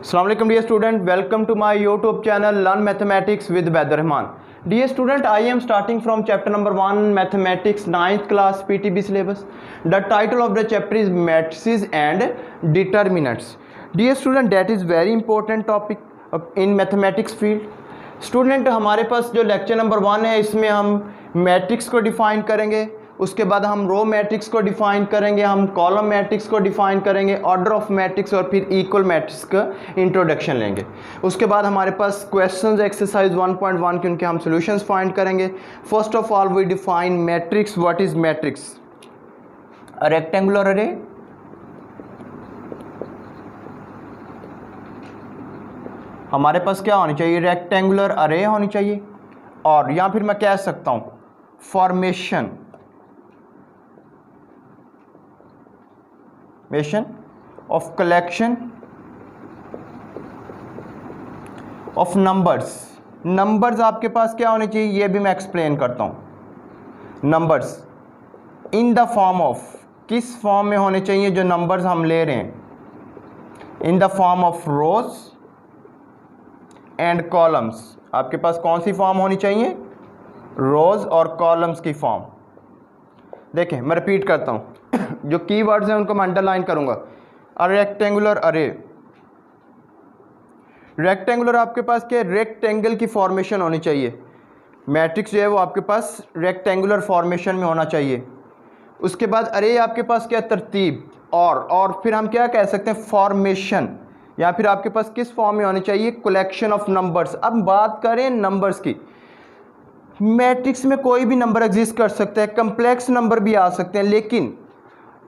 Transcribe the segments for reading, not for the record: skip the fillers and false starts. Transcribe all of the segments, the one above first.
अस्सलाम वालेकुम dear student, welcome to my YouTube channel learn mathematics with वैदर Rahman. Dear student, I am starting from chapter number 1 mathematics 9th class PTB syllabus. The title of the chapter is matrices and determinants. Dear student, that is very important topic in mathematics field. Student, हमारे पास जो lecture number 1 है इसमें हम matrix को define करेंगे, उसके बाद हम रो मैट्रिक्स को डिफाइन करेंगे, हम कॉलम मैट्रिक्स को डिफाइन करेंगे, ऑर्डर ऑफ मैट्रिक्स और फिर इक्वल मैट्रिक्स का इंट्रोडक्शन लेंगे। उसके बाद हमारे पास क्वेश्चंस एक्सरसाइज 1.1 के उनके हम सॉल्यूशंस फाइंड करेंगे। First of all we define matrix. What is matrix? A rectangular array, हमारे पास क्या होनी चाहिए? रेक्टेंगुलर अरे होनी चाहिए। और या फिर मैं कह सकता हूं formation of collection of numbers आपके पास क्या होने चाहिए ये भी मैं एक्सप्लेन करता हूं। Numbers in the form of, किस फॉर्म में होने चाहिए जो नंबर्स हम ले रहे हैं? इन the form of rose and columns. आपके पास कौन सी फॉर्म होनी चाहिए? रोज और कॉलम्स की फॉर्म। देखें, मैं रिपीट करता हूं, जो कीवर्ड्स हैं उनको मैं अंडरलाइन करूंगा। अ रेक्टेंगुलर अरे, रेक्टेंगुलर आपके पास क्या? रेक्टेंगल की फॉर्मेशन होनी चाहिए। मैट्रिक्स जो है वो आपके पास रेक्टेंगुलर फॉर्मेशन में होना चाहिए। उसके बाद अरे आपके पास क्या? तरतीब। और फिर हम क्या कह सकते हैं? फॉर्मेशन। या फिर आपके पास किस फॉर्म में होनी चाहिए? Collection of numbers. अब बात करें नंबर्स की, मैट्रिक्स में कोई भी नंबर एग्जिस्ट कर सकता है, कम्प्लेक्स नंबर भी आ सकते हैं, लेकिन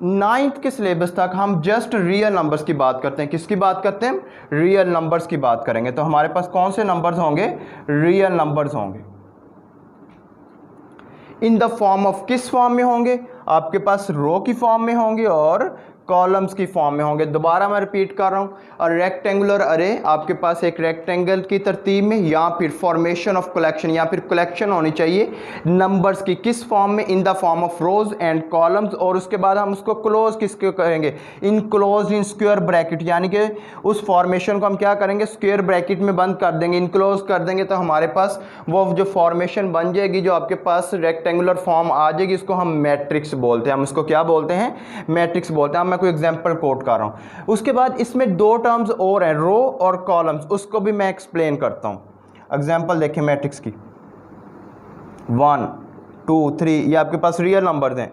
9th के सिलेबस तक हम जस्ट रियल नंबर्स की बात करते हैं। किसकी बात करते हैं? रियल नंबर्स की बात करेंगे। तो हमारे पास कौन से नंबर्स होंगे? रियल नंबर्स होंगे। इन द फॉर्म ऑफ, किस फॉर्म में होंगे? आपके पास रो की फॉर्म में होंगे और कॉलम्स की फॉर्म में होंगे। दोबारा मैं रिपीट कर रहा हूं, और रेक्टेंगुलर अरे आपके पास एक रेक्टेंगल की तरतीब में, या फिर फॉर्मेशन ऑफ कलेक्शन, या फिर कलेक्शन होनी चाहिए नंबर्स की। किस फॉर्म में? इन the form of rose and columns. और उसके बाद हम उसको क्लोज किसके करेंगे? In close in square bracket, यानी कि उस फॉर्मेशन को हम क्या करेंगे? स्क्वायर ब्रैकेट में बंद कर देंगे, इनक्लोज कर देंगे। तो हमारे पास वो जो फॉर्मेशन बन जाएगी, जो आपके पास रेक्टेंगुलर फॉर्म आ जाएगी, इसको हम मैट्रिक्स बोलते हैं। हम इसको क्या बोलते हैं? मैट्रिक्स बोलते हैं। मैं कोई एग्जांपल कोट कर रहा हूं। उसके बाद इसमें दो टर्म्स और हैं, रो और कॉलम्स, उसको भी मैं एक्सप्लेन करता हूं। एग्जांपल देखें मैट्रिक्स की, 1 2 3, ये आपके पास रियल नंबर्स हैं,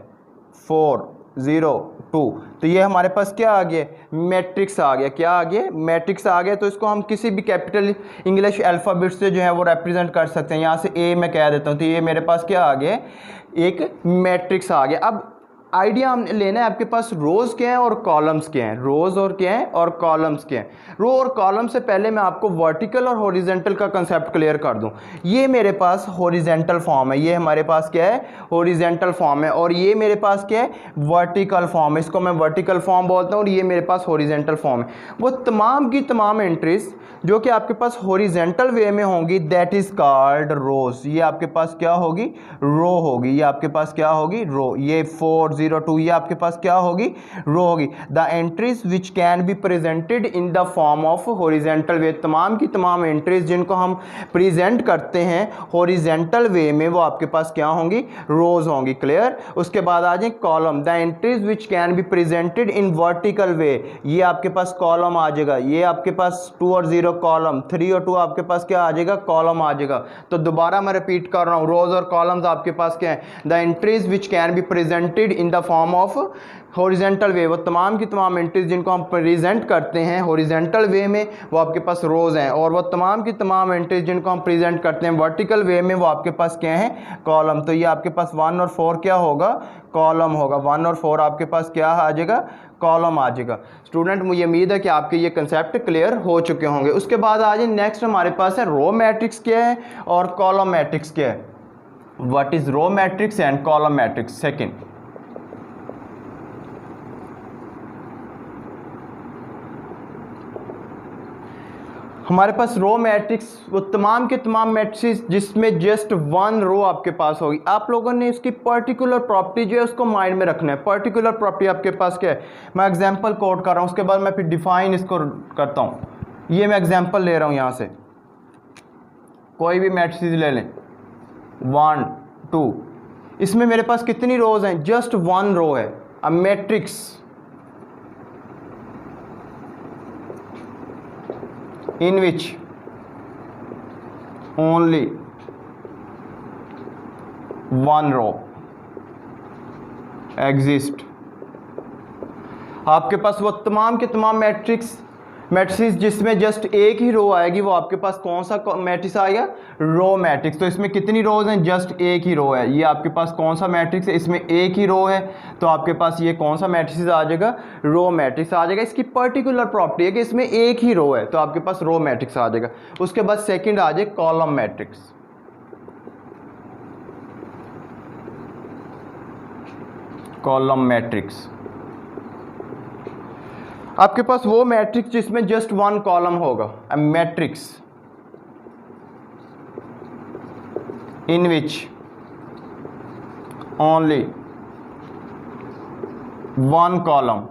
4 0 2। तो ये हमारे पास क्या आ गया? मैट्रिक्स आ गया। क्या आ गया? मैट्रिक्स आ गया। तो इसको हम किसी भी कैपिटल इंग्लिश अल्फ़ाबेट से जो है वो रिप्रेजेंट कर सकते हैं। यहाँ से ए मैं कह देता हूँ, तो ये मेरे पास क्या आ गया? एक मैट्रिक्स आ गया। अब आइडिया हमने लेना है, आपके पास रोज क्या है और कॉलम्स क्या हैं। रोज और क्या है और कॉलम्स क्या हैं। रो और कॉलम से पहले मैं आपको वर्टिकल और हॉरिजेंटल का कंसेप्ट क्लियर कर दूं। ये मेरे पास हॉरिजेंटल फॉर्म है, ये हमारे पास क्या है? हॉरिजेंटल फॉर्म है। और ये मेरे पास क्या है? वर्टिकल फॉर्म है। इसको मैं वर्टिकल फॉर्म बोलता हूँ, और ये मेरे पास हॉरिजेंटल फॉर्म है। वो तमाम की तमाम एंट्रीज जो कि आपके पास हॉरिजेंटल वे में होंगी, दैट इज कॉल्ड रोज। ये आपके पास क्या होगी? रो होगी। ये आपके पास क्या होगी? रो। ये 4 0 2, ये आपके पास क्या होगी? रो होगी। The entries which can be presented in the form of horizontal way, तमाम की तमाम एंट्रीज जिनको हम प्रेजेंट करते हैं हॉरिजेंटल वे में, वो आपके पास क्या होंगी? रोज होंगी। क्लियर? उसके बाद आ जाए column. The entries which can be presented in vertical way, ये आपके पास कॉलम आ जाएगा। ये आपके पास 2 और 0 कॉलम, 3 और 2 आपके पास क्या आ जाएगा? कॉलम आ जाएगा। तो दोबारा मैं रिपीट कर रहा हूं, रोज और कॉलम्स आपके पास क्या है? The entries which can be presented in the form of horizontal way, वो तमाम की तमाम एंट्रीज जिनको हम प्रेजेंट करते हैं हॉरिजेंटल वे में, वो आपके पास रोज हैं। और वो तमाम की तमाम एंट्रीज जिनको हम प्रेजेंट करते हैं वर्टिकल वे में, वो आपके पास क्या है? कॉलम। तो ये आपके पास 1 और 4 क्या होगा? कॉलम होगा। 1 और 4 आपके पास क्या आ जाएगा? कॉलम आ जाएगा। स्टूडेंट, मुझे उम्मीद है कि आपके ये कंसेप्ट क्लियर हो चुके होंगे। उसके बाद आ जाए नेक्स्ट हमारे पास है रो मैट्रिक्स क्या है और कॉलम मैट्रिक्स क्या है। What is row matrix and column matrix? Second, हमारे पास रो मैट्रिक्स वो तमाम के तमाम मैट्रिक्स जिसमें जस्ट 1 रो आपके पास होगी। आप लोगों ने इसकी पर्टिकुलर प्रॉपर्टी जो है उसको माइंड में रखना है। पर्टिकुलर प्रॉपर्टी आपके पास क्या है? मैं एग्जांपल कोट कर रहा हूँ, उसके बाद मैं फिर डिफाइन इसको करता हूँ। ये मैं एग्जांपल ले रहा हूँ यहाँ से, कोई भी मैट्रिक्स ले लें 1 2, इसमें मेरे पास कितनी रोज हैं, जस्ट 1 रो है। A matrix in which only one row exist। आपके पास वो तमाम के तमाम मैट्रिक्स जिसमें जस्ट एक ही रो आएगी, वो आपके पास कौन सा मैट्रिक्स आएगा, रो मैट्रिक्स। तो इसमें कितनी रोज हैं, जस्ट एक ही रो है। ये आपके पास कौन सा मैट्रिक्स है, इसमें एक ही रो है, तो आपके पास ये कौन सा मैट्रिक्स आ जाएगा, रो मैट्रिक्स आ जाएगा। इसकी पर्टिकुलर प्रॉपर्टी है कि इसमें एक ही रो है, तो आपके पास रो मैट्रिक्स आ जाएगा। उसके बाद सेकेंड आ जाए कॉलम मैट्रिक्स। कॉलम मैट्रिक्स आपके पास वो मैट्रिक्स जिसमें जस्ट 1 कॉलम होगा। A matrix in which only 1 column,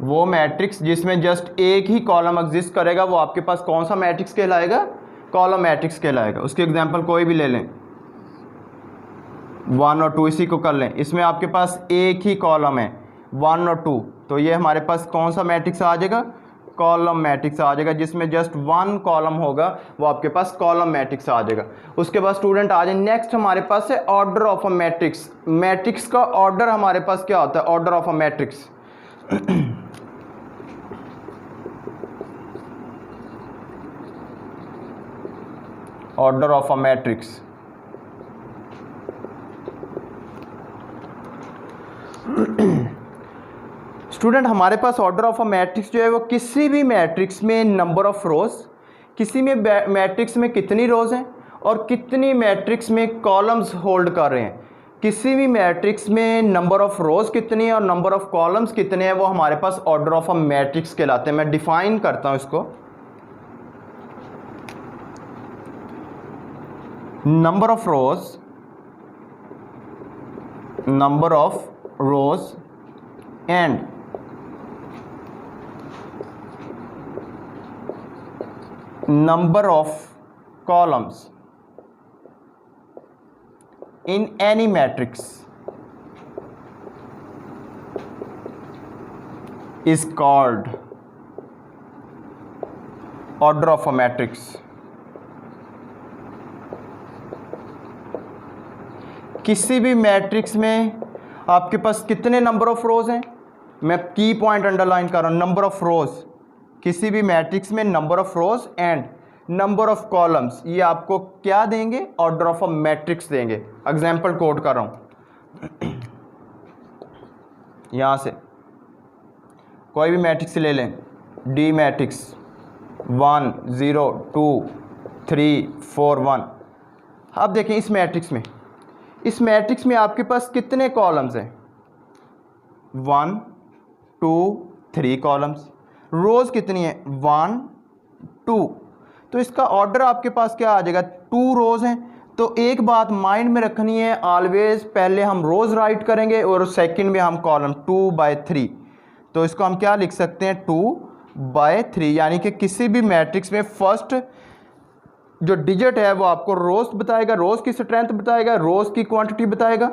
वो मैट्रिक्स जिसमें जस्ट एक ही कॉलम एग्जिस्ट करेगा, वो आपके पास कौन सा मैट्रिक्स कहलाएगा, कॉलम मैट्रिक्स कहलाएगा। उसके एग्जांपल कोई भी ले लें, 1 और 2 इसी को कर लें। इसमें आपके पास एक ही कॉलम है 1 और 2, तो ये हमारे पास कौन सा मैट्रिक्स आ जाएगा, कॉलम मैट्रिक्स आ जाएगा। जिसमें जस्ट 1 कॉलम होगा वो आपके पास कॉलम मैट्रिक्स आ जाएगा। उसके बाद स्टूडेंट आ जाए, नेक्स्ट हमारे पास है order of a matrix. Matrix का ऑर्डर हमारे पास क्या होता है, order of a matrix. Order of a matrix student हमारे पास ऑर्डर ऑफ अ मैट्रिक्स जो है वो किसी भी मैट्रिक्स में नंबर ऑफ रोज, किसी में मैट्रिक्स में कितनी रोज हैं और कितनी मैट्रिक्स में कॉलम्स होल्ड कर रहे हैं, किसी भी मैट्रिक्स में नंबर ऑफ रोज कितनी है और नंबर ऑफ कॉलम्स कितने हैं, वो हमारे पास ऑर्डर ऑफ अ मैट्रिक्स कहलाते हैं। मैं डिफाइन करता हूं इसको। Number of rose and number of columns in any matrix is called order of a matrix। किसी भी मैट्रिक्स में आपके पास कितने नंबर ऑफ रोज हैं, मैं की पॉइंट अंडरलाइन कर रहा हूं, नंबर ऑफ रोज, किसी भी मैट्रिक्स में number of rose and number of columns, ये आपको क्या देंगे, ऑर्डर ऑफ अ मैट्रिक्स देंगे। एग्जांपल कोड कर रहा हूं, यहां से कोई भी मैट्रिक्स ले लें, डी मैट्रिक्स 1 0 2 3 4 1। अब देखें इस मैट्रिक्स में आपके पास कितने कॉलम्स हैं, 1 2 3 कॉलम्स। रोज कितनी है, 1 2, तो इसका ऑर्डर आपके पास क्या आ जाएगा, 2 रोज हैं। तो एक बात माइंड में रखनी है, ऑलवेज पहले हम रोज राइट करेंगे और सेकंड में हम कॉलम 2/3। तो इसको हम क्या लिख सकते हैं, 2/3, यानी कि किसी भी मैट्रिक्स में फर्स्ट जो डिजिट है वो आपको रोज बताएगा, रोज की स्ट्रेंथ बताएगा, रोज की क्वांटिटी बताएगा,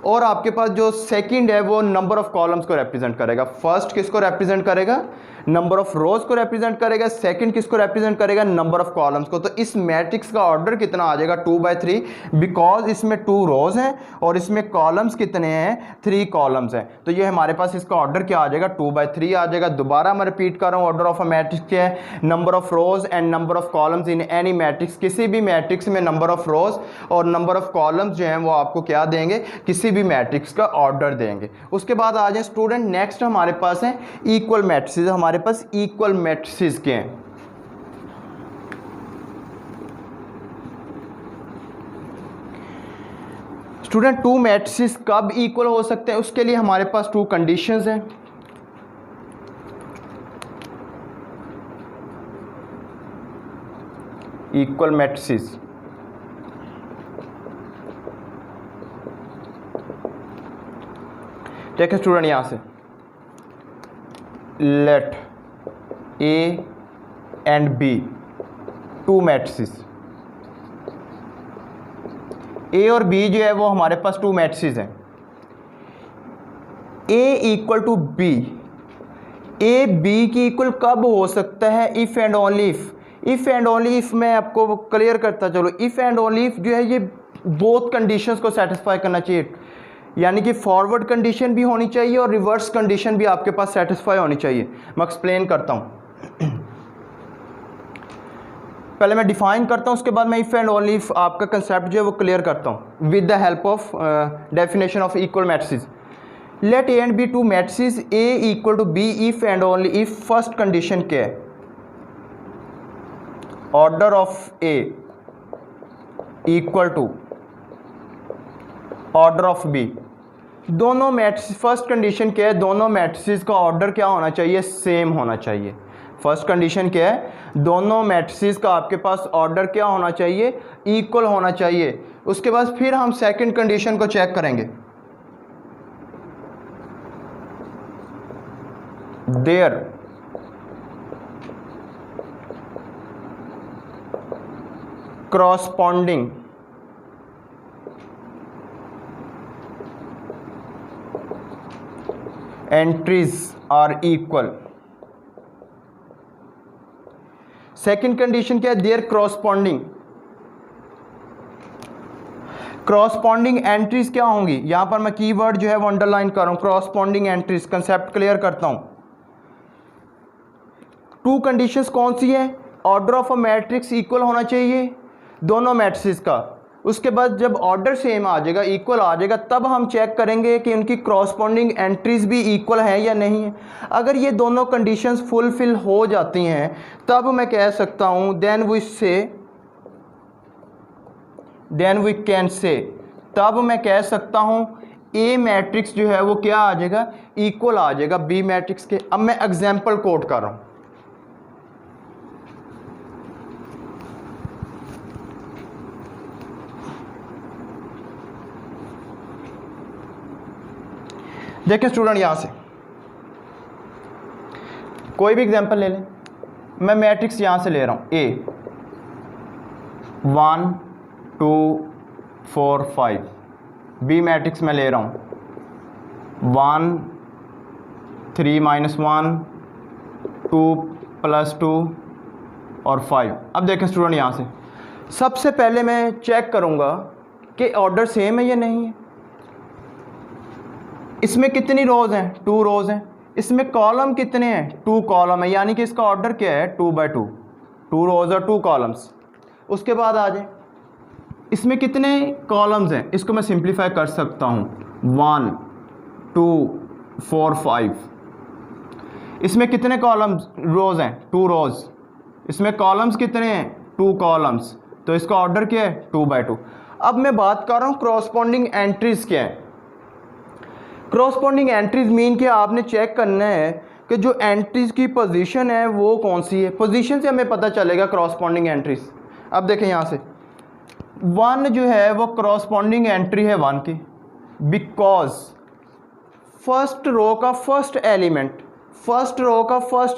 और आपके पास जो सेकंड है वो नंबर ऑफ कॉलम्स को रिप्रेजेंट करेगा। फर्स्ट किसको रिप्रेजेंट करेगा, नंबर ऑफ रोज को रिप्रेजेंट करेगा, सेकंड किसको रिप्रेजेंट करेगा, नंबर ऑफ कॉलम्स को। तो इस मैट्रिक्स का ऑर्डर कितना आ जाएगा, 2/3, बिकॉज इसमें 2 रोज हैं और इसमें कॉलम्स कितने हैं, 3 कॉलम्स हैं। तो ये हमारे पास इसका ऑर्डर क्या आ जाएगा, 2/3 आ जाएगा। दोबारा मैं रिपीट कर रहा हूँ, ऑर्डर ऑफ अ मैट्रिक्स क्या है, number of rose and number of columns in any matrix. किसी भी मैट्रिक्स में नंबर ऑफ रोज और नंबर ऑफ कॉलम्स जो हैं वो आपको क्या देंगे, किसी भी मैट्रिक्स का ऑर्डर देंगे। उसके बाद आ जाए स्टूडेंट, नेक्स्ट हमारे पास है इक्वल मैट्रिसेस। हमारे पास इक्वल मैट्रिसेस के हैं। स्टूडेंट 2 मैट्रिसेस कब इक्वल हो सकते हैं, उसके लिए हमारे पास 2 कंडीशंस हैं। इक्वल मैट्रिसेस, देखिए स्टूडेंट, यहां से let A and B, two matrices. A और बी जो है वो हमारे पास टू मैट्रिसेस हैं। A equal to B, A B की इक्वल कब हो सकता है? If and only if. If and only if मैं आपको क्लियर करता चलो। इफ़ एंड ओनली इफ़ जो है ये बोथ कंडीशंस को सेटिस्फाई करना चाहिए, यानी कि फॉरवर्ड कंडीशन भी होनी चाहिए और रिवर्स कंडीशन भी आपके पास सेटिस्फाई होनी चाहिए। मैं एक्सप्लेन करता हूँ, पहले मैं डिफाइन करता हूँ, उसके बाद मैं इफ़ एंड ओनली इफ़ आपका कंसेप्ट जो है वो क्लियर करता हूँ with the help of definition of equal matrices. Let A and B two matrices A equal to B if and only if first condition क्या है? Order of A equal to order of B. दोनों matrices, first condition क्या है? दोनों matrices का order क्या होना चाहिए? सेम होना चाहिए। फर्स्ट कंडीशन क्या है? दोनों मैट्रिसेस का आपके पास ऑर्डर क्या होना चाहिए? इक्वल होना चाहिए। उसके बाद फिर हम सेकंड कंडीशन को चेक करेंगे। There corresponding entries are equal। Second condition क्या है? देयर क्रॉसपॉन्डिंग एंट्रीज क्या होंगी? यहां पर मैं कीवर्ड जो है वो अंडरलाइन कर रहा हूं, क्रॉसपॉन्डिंग एंट्रीज। कंसेप्ट क्लियर करता हूं। टू कंडीशंस कौन सी है? Order of a matrix equal होना चाहिए दोनों मैट्रिसेस का। उसके बाद जब ऑर्डर सेम आ जाएगा, इक्वल आ जाएगा, तब हम चेक करेंगे कि उनकी क्रॉसपॉन्डिंग एंट्रीज भी इक्वल है या नहीं है। अगर ये दोनों कंडीशंस फुलफिल हो जाती हैं तब मैं कह सकता हूँ देन वी कैन से, तब मैं कह सकता हूँ ए मैट्रिक्स जो है वो क्या आ जाएगा? इक्वल आ जाएगा बी मैट्रिक्स के। अब मैं एग्जाम्पल कोट कर रहा हूँ। देखिए स्टूडेंट, यहां से कोई भी एग्जांपल ले लें। मैं मैट्रिक्स यहां से ले रहा हूं, ए 1 2 4 5। बी मैट्रिक्स मैं ले रहा हूं 1 3 -1 2 + 2 और 5। अब देखें स्टूडेंट, यहां से सबसे पहले मैं चेक करूंगा कि ऑर्डर सेम है या नहीं है। इसमें कितनी रोज़ हैं? 2 रोज़ हैं। इसमें कॉलम कितने हैं? 2 कॉलम है, यानी कि इसका ऑर्डर क्या है? 2/2, 2 रोज़ और 2 कॉलम्स। उसके बाद आ जाए, इसमें कितने कॉलम्स हैं? इसको मैं सिंप्लीफाई कर सकता हूँ 1 2 4 5। इसमें कितने कॉलम्स रोज़ हैं? 2 रोज़। इसमें कॉलम्स कितने हैं? 2 कॉलम्स। तो इसका ऑर्डर क्या है? 2/2। अब मैं बात कर रहा हूँ क्रॉसपॉन्डिंग एंट्रीज क्या है। क्रॉसपॉन्डिंग एंट्रीज मीन कि आपने चेक करना है कि जो एंट्रीज की पोजीशन है वो कौन सी है। पोजीशन से हमें पता चलेगा क्रॉसपॉन्डिंग एंट्रीज। अब देखें यहाँ से 1 जो है वो क्रॉसपॉन्डिंग एंट्री है 1 की, बिकॉज फर्स्ट रो का फर्स्ट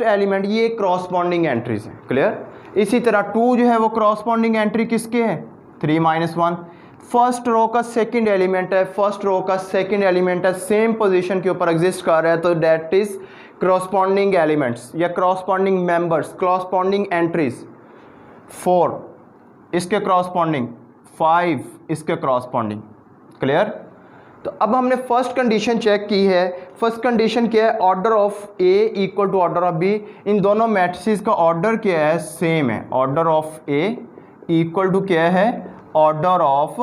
एलिमेंट ये क्रॉसपॉन्डिंग एंट्रीज है। क्लियर? इसी तरह 2 जो है वो क्रॉसपॉन्डिंग एंट्री किसके है? 3 - 1। फर्स्ट रो का सेकंड एलिमेंट है, सेम पोजीशन के ऊपर एग्जिस्ट कर रहा है, तो दैट इज क्रॉसपॉन्डिंग एलिमेंट्स या क्रॉसपॉन्डिंग मेंबर्स, क्रॉसपॉन्डिंग एंट्रीज। 4 इसके क्रॉसपॉन्डिंग, 5 इसके क्रॉसपॉन्डिंग। क्लियर? तो अब हमने फर्स्ट कंडीशन चेक की है। फर्स्ट कंडीशन क्या है? Order of A equal to order of B. इन दोनों मैट्रिसेस का ऑर्डर क्या है? सेम है। Order of A equal to क्या है? ऑर्डर ऑफ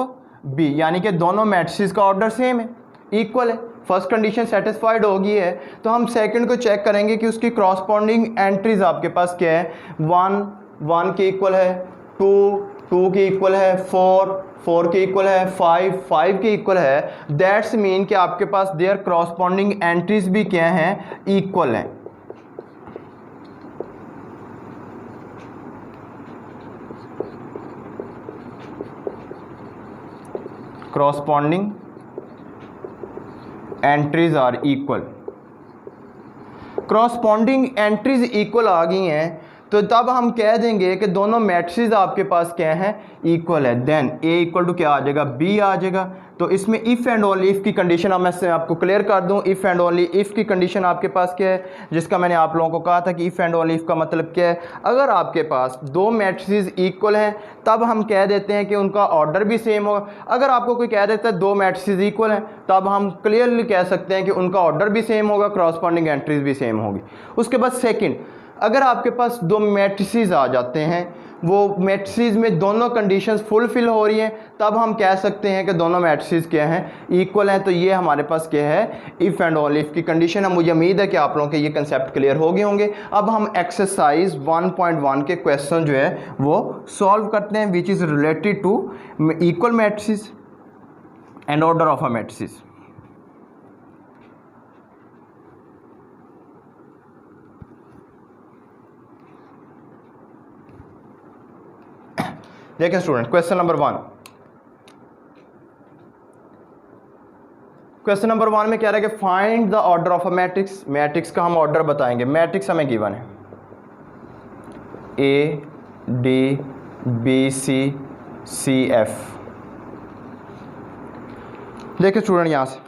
बी, यानी कि दोनों मैट्रिसेस का ऑर्डर सेम है, इक्वल है। फर्स्ट कंडीशन सेटिस्फाइड हो गई है, तो हम सेकंड को चेक करेंगे कि उसकी क्रॉसपॉन्डिंग एंट्रीज आपके पास क्या है। 1 के इक्वल है, 2 के इक्वल है, 4 के इक्वल है, 5 के इक्वल है। दैट्स मीन कि आपके पास देयर क्रॉसपॉन्डिंग एंट्रीज भी क्या हैं? इक्वल हैं। corresponding entries are equal। corresponding entries equal आ गई हैं तो तब हम कह देंगे कि दोनों मैट्रिसेस आपके पास क्या हैं, इक्वल है। देन ए इक्वल टू क्या आ जाएगा, बी आ जाएगा। तो इसमें इफ़ एंड ओनली इफ़ की कंडीशन अब मैं आपको क्लियर कर दूं। इफ़ एंड ओनली इफ़ की कंडीशन आपके पास क्या है, जिसका मैंने आप लोगों को कहा था कि इफ़ एंड ओनली इफ़ का मतलब क्या है, अगर आपके पास दो मैट्रिसेस इक्वल हैं तब हम कह देते हैं कि उनका ऑर्डर भी सेम होगा। अगर आपको कोई कह देता है दो मैट्रिसेस इक्वल हैं तब हम क्लियरली कह सकते हैं कि उनका ऑर्डर भी सेम होगा, क्रॉसपॉन्डिंग एंट्रीज भी सेम होगी। उसके बाद सेकंड, अगर आपके पास दो मैट्रिसेस आ जाते हैं, वो मैट्रिसेस में दोनों कंडीशंस फुलफिल हो रही हैं, तब हम कह सकते हैं कि दोनों मैट्रिसेस क्या हैं, इक्वल हैं। तो ये हमारे पास क्या है, इफ़ एंड ओनली इफ़ की कंडीशन है। मुझे उम्मीद है कि आप लोगों के ये कंसेप्ट क्लियर हो गए होंगे। अब हम एक्सरसाइज 1.1 के क्वेश्चन जो है वो सॉल्व करते हैं, which is related to equal matrices and order of a matrices. देखिए student, question number 1। Question number 1 में कह रहा है कि find the order of a matrix. Matrix का हम ऑर्डर बताएंगे। मैट्रिक्स हमें गिवन है A D B C C F. देखिए स्टूडेंट, यहां से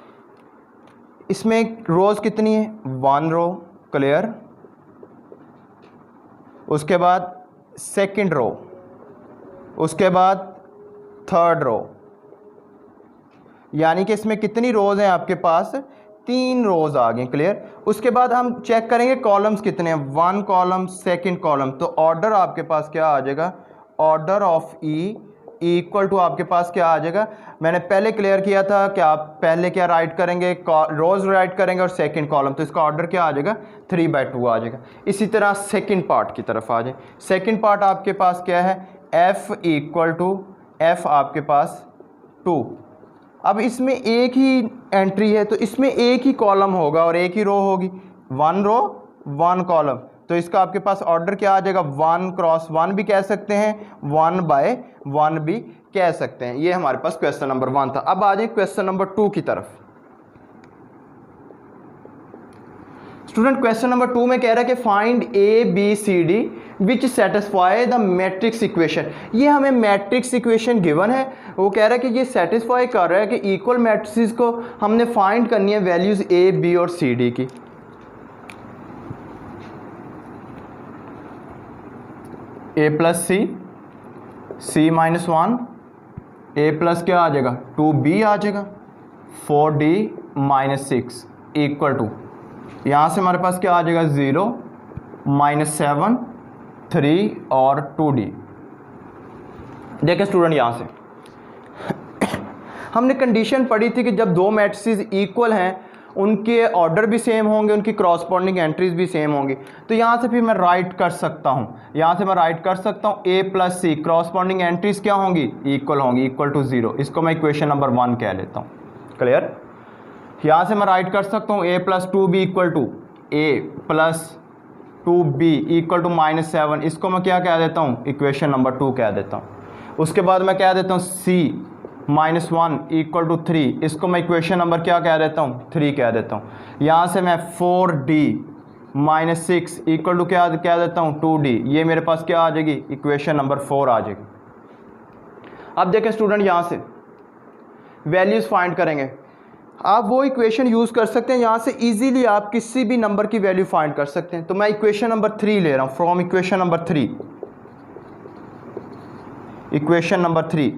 इसमें रोज कितनी है, 1 रो क्लियर। उसके बाद सेकंड रो, उसके बाद थर्ड रो, यानी कि इसमें कितनी रोज़ हैं आपके पास, 3 रोज़ आ गए क्लियर। उसके बाद हम चेक करेंगे कॉलम्स कितने हैं, 1 कॉलम, सेकंड कॉलम। तो ऑर्डर आपके पास क्या आ जाएगा, order of E equal to आपके पास क्या आ जाएगा, मैंने पहले क्लियर किया था कि आप पहले क्या राइट करेंगे, रोज़ राइट करेंगे और सेकंड कॉलम, तो इसका ऑर्डर क्या आ जाएगा, 3/2 आ जाएगा। इसी तरह सेकंड पार्ट की तरफ आ जाए। सेकंड पार्ट आपके पास क्या है, f इक्वल टू एफ आपके पास 2। अब इसमें एक ही एंट्री है तो इसमें एक ही कॉलम होगा और एक ही रो होगी, 1 रो 1 कॉलम। तो इसका आपके पास ऑर्डर क्या आ जाएगा, 1 क्रॉस 1 भी कह सकते हैं, 1/1 भी कह सकते हैं। ये हमारे पास क्वेश्चन नंबर 1 था। अब आ जाए क्वेश्चन नंबर 2 की तरफ। स्टूडेंट, क्वेश्चन नंबर 2 में कह रहा है कि find a b c d which satisfy the matrix equation. ये हमें मैट्रिक्स इक्वेशन गिवन है, वो कह रहा है कि ये सेटिस्फाई कर रहा है कि इक्वल मैट्रिक्स को हमने फाइंड करनी है वैल्यूज ए बी और सी डी की। ए प्लस सी, सी माइनस 1, ए प्लस क्या आ जाएगा 2b आ जाएगा, 4d माइनस 6 इक्वल टू, यहाँ से हमारे पास क्या आ जाएगा 0 -7 3 और 2d। देखिए स्टूडेंट, यहाँ से हमने कंडीशन पढ़ी थी कि जब दो मैट्रिसेस इक्वल हैं उनके ऑर्डर भी सेम होंगे, उनकी क्रॉसपॉन्डिंग एंट्रीज भी सेम होंगी। तो यहाँ से फिर मैं राइट कर सकता हूँ, यहाँ से मैं राइट कर सकता हूँ A plus C corresponding entries क्या होंगी, इक्वल होंगी, इक्वल टू 0। इसको मैं इक्वेशन नंबर 1 कह लेता हूँ क्लियर। यहाँ से मैं राइट कर सकता हूँ A plus 2b equal to A plus 2b equal to -7। इसको मैं क्या कह देता हूँ, इक्वेशन नंबर 2 कह देता हूँ। उसके बाद मैं कह देता हूँ c -1 इक्वल टू 3। इसको मैं इक्वेशन नंबर क्या कह देता हूँ, 3 कह देता हूँ। यहाँ से मैं 4d -6 इक्वल टू क्या कह देता हूँ, 2d। ये मेरे पास क्या आ जाएगी, इक्वेशन नंबर 4 आ जाएगी। अब देखें स्टूडेंट, यहाँ से वैल्यूज़ फाइंड करेंगे। आप वो इक्वेशन यूज़ कर सकते हैं, यहाँ से इजीली आप किसी भी नंबर की वैल्यू फाइंड कर सकते हैं। तो मैं इक्वेशन नंबर 3 ले रहा हूँ, from equation number 3। Equation number 3,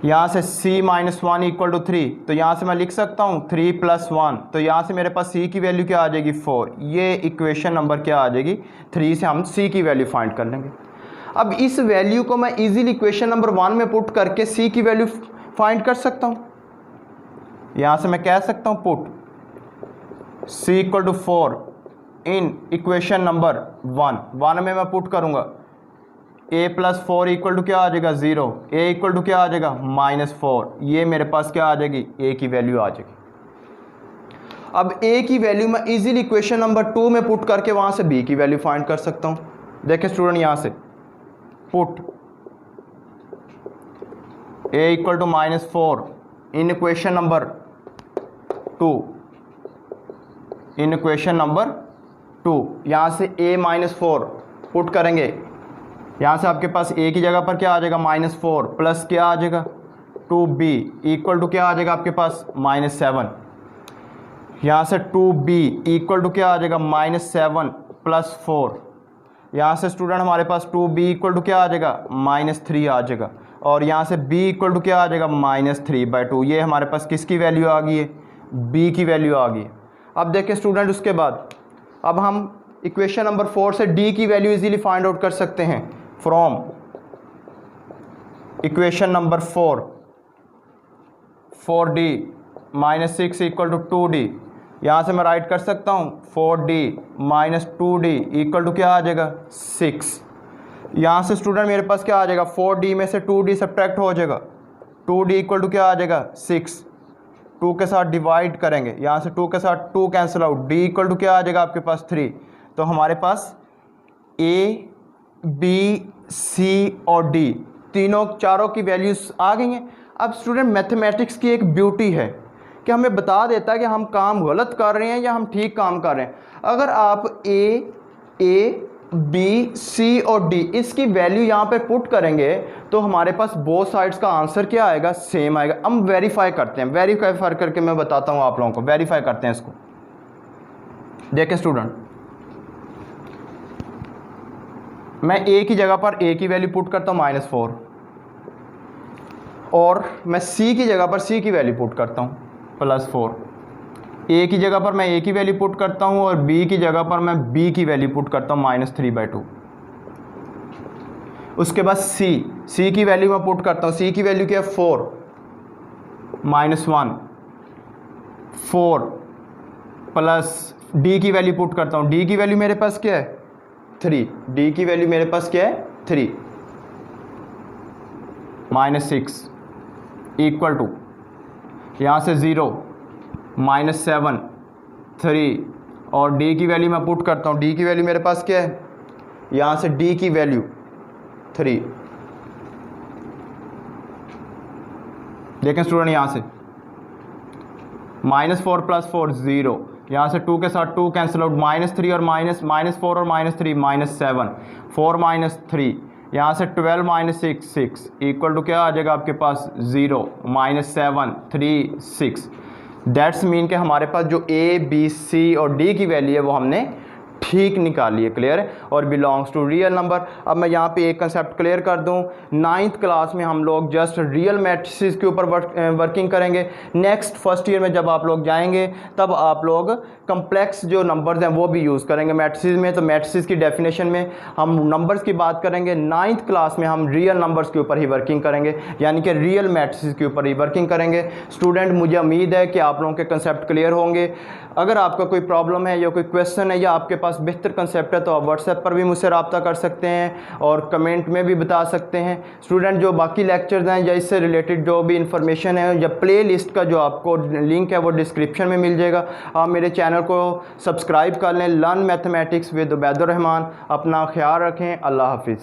यहाँ से c -1 इक्वल टू 3, तो यहाँ से मैं लिख सकता हूँ 3 + 1। तो यहाँ से मेरे पास c की वैल्यू क्या आ जाएगी, 4। ये इक्वेशन नंबर क्या आ जाएगी, 3 से हम c की वैल्यू फाइंड कर लेंगे। अब इस वैल्यू को मैं इजीली इक्वेशन नंबर 1 में पुट करके c की वैल्यू फाइंड कर सकता हूँ। यहाँ से मैं कह सकता हूँ put c equal to 4 in equation number 1 में मैं पुट करूँगा a प्लस 4 इक्वल टू क्या आ जाएगा 0, a इक्वल टू क्या आ जाएगा -4। ये मेरे पास क्या आ जाएगी, a की वैल्यू आ जाएगी। अब a की वैल्यू मैं इजीली इक्वेशन नंबर 2 में पुट करके वहाँ से b की वैल्यू फाइंड कर सकता हूँ। देखिए स्टूडेंट, यहाँ से put a equal to -4 in equation number 2, in equation number 2। यहाँ से a -4 पुट करेंगे, यहाँ से आपके पास a की जगह पर क्या आ जाएगा -4 प्लस क्या आ जाएगा 2b इक्वल टू क्या आ जाएगा आपके पास -7। यहाँ से 2b इक्वल टू क्या आ जाएगा -7 प्लस 4। यहाँ से स्टूडेंट हमारे पास 2b इक्वल टू क्या आ जाएगा -3 आ जाएगा, और यहाँ से b इक्वल टू क्या आ जाएगा -3/2। ये हमारे पास किसकी वैल्यू आ गई है, b की वैल्यू आ गई है। अब देखिए स्टूडेंट उसके बाद अब हम इक्वेशन नंबर 4 से d की वैल्यू इजीली फाइंड आउट कर सकते हैं from equation number 4d -6 equal to 2d। यहाँ से मैं राइट कर सकता हूँ 4d - 2d इक्वल टू क्या आ जाएगा 6। यहाँ से स्टूडेंट मेरे पास क्या आ जाएगा 4d में से 2d सब्ट्रैक्ट हो जाएगा, 2d इक्वल टू क्या आ जाएगा 6। 2 के साथ डिवाइड करेंगे, यहाँ से 2 के साथ 2 cancel out, d equal to क्या आ जाएगा आपके पास 3। तो हमारे पास a b c और d तीनों चारों की वैल्यूज़ आ गई हैं। अब स्टूडेंट मैथमेटिक्स की एक ब्यूटी है कि हमें बता देता है कि हम काम गलत कर रहे हैं या हम ठीक काम कर रहे हैं। अगर आप a b c और d इसकी वैल्यू यहाँ पे पुट करेंगे तो हमारे पास बोथ साइड्स का आंसर क्या आएगा, सेम आएगा। हम वेरीफाई करते हैं, वेरीफाई करके मैं बताता हूँ आप लोगों को, वेरीफाई करते हैं इसको। देखिए स्टूडेंट, मैं a की जगह पर a की वैल्यू पुट करता हूँ -4, और मैं c की जगह पर c की वैल्यू पुट करता हूँ +4। a की जगह पर मैं a की वैल्यू पुट करता हूँ और b की जगह पर मैं b की वैल्यू पुट करता हूँ -3/2। उसके बाद c की वैल्यू मैं पुट करता हूँ, c की वैल्यू क्या है 4 -1 4 प्लस d की वैल्यू पुट करता हूँ, d की वैल्यू मेरे पास क्या है 3, d की वैल्यू मेरे पास क्या है 3 -6 इक्वल टू यहाँ से 0 -7 3, और d की वैल्यू मैं पुट करता हूँ, d की वैल्यू मेरे पास क्या है, यहाँ से d की वैल्यू 3। देखें स्टूडेंट, यहाँ से -4 + 4 0, यहाँ से 2 के साथ 2 कैंसिल आउट, -3 और -4 और -3 -7 4 -3, यहाँ से 12 - 6 6 इक्वल टू क्या आ जाएगा आपके पास 0 -7 3 6। दैट्स मीन कि हमारे पास जो a b c और d की वैल्यू है वो हमने ठीक निकाली है। क्लियर है, और बिलोंग्स टू रियल नंबर। अब मैं यहाँ पे एक कंसेप्ट क्लियर कर दूँ, 9th क्लास में हम लोग जस्ट रियल मैट्रिसेस के ऊपर वर्किंग करेंगे। नेक्स्ट फर्स्ट ईयर में जब आप लोग जाएंगे तब आप लोग कम्प्लेक्स जो नंबर्स हैं वो भी यूज़ करेंगे मैट्रिसेस में। तो मैट्रिसेस की डेफिनेशन में हम नंबर्स की बात करेंगे, 9th क्लास में हम रियल नंबर्स के ऊपर ही वर्किंग करेंगे, यानी कि रियल मैट्रिसेस के ऊपर ही वर्किंग करेंगे। स्टूडेंट, मुझे उम्मीद है कि आप लोगों के कंसेप्ट क्लियर होंगे। अगर आपका कोई प्रॉब्लम है या कोई क्वेश्चन है या आपके पास बेहतर कंसेप्ट है तो आप व्हाट्सएप पर भी मुझसे रब्ता कर सकते हैं और कमेंट में भी बता सकते हैं। स्टूडेंट, जो बाकी लेक्चर्स हैं या इससे रिलेटेड जो भी इंफॉर्मेशन है या प्ले लिस्ट का जो आपको लिंक है वो डिस्क्रिप्शन में मिल जाएगा। आप मेरे चैनल को सब्सक्राइब कर लें। Learn mathematics with Ubaidur Rahman. अपना ख्याल रखें। अल्लाह हाफिज़।